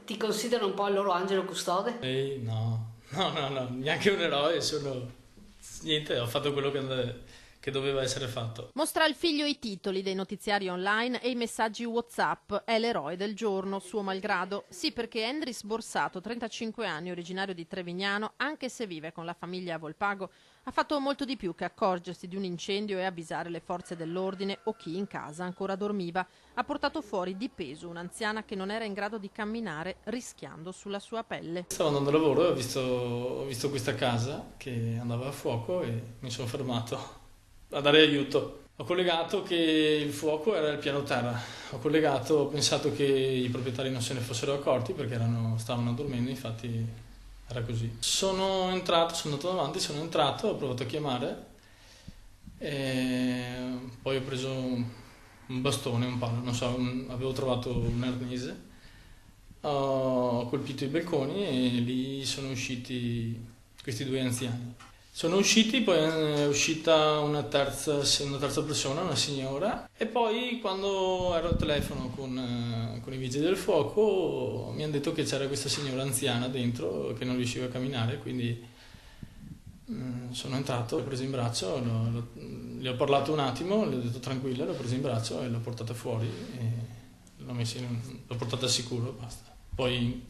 Ti considerano un po' il loro angelo custode? No, neanche un eroe, niente, ho fatto quello che doveva essere fatto. Mostra al figlio i titoli dei notiziari online e i messaggi WhatsApp. È l'eroe del giorno, suo malgrado. Sì, perché Endris Borsato, 35 anni, originario di Trevignano, anche se vive con la famiglia a Volpago, ha fatto molto di più che accorgersi di un incendio e avvisare le forze dell'ordine o chi in casa ancora dormiva. Ha portato fuori di peso un'anziana che non era in grado di camminare, rischiando sulla sua pelle. Stavo andando a lavoro e ho visto questa casa che andava a fuoco e mi sono fermato a dare aiuto. Ho collegato che il fuoco era il piano terra, ho pensato che i proprietari non se ne fossero accorti perché stavano dormendo, infatti era così. Sono andato avanti, ho provato a chiamare e poi ho preso un bastone, un palo, non so, avevo trovato un arnese, ho colpito i balconi e lì sono usciti questi due anziani. Sono usciti, poi è uscita una terza persona, una signora, e poi quando ero al telefono con i vigili del fuoco mi hanno detto che c'era questa signora anziana dentro che non riusciva a camminare, quindi sono entrato, l'ho preso in braccio, le ho parlato un attimo, le ho detto tranquilla, l'ho preso in braccio e l'ho portata fuori e l'ho portata al sicuro, basta. Poi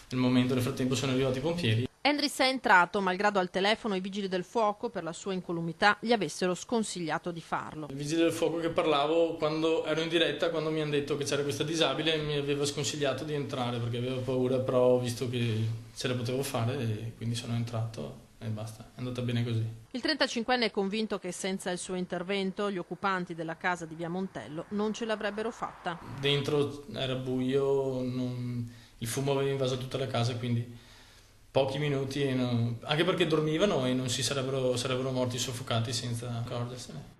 nel frattempo sono arrivati i pompieri. Endris è entrato, malgrado al telefono i vigili del fuoco, per la sua incolumità, gli avessero sconsigliato di farlo. Il vigile del fuoco che parlavo quando ero in diretta, quando mi hanno detto che c'era questa disabile, mi aveva sconsigliato di entrare perché avevo paura, però ho visto che ce la potevo fare e quindi sono entrato e basta, è andata bene così. Il 35enne è convinto che senza il suo intervento gli occupanti della casa di Via Montello non ce l'avrebbero fatta. Dentro era buio, il fumo aveva invaso tutta la casa, quindi pochi minuti, anche perché dormivano e non sarebbero morti soffocati senza accorgersene.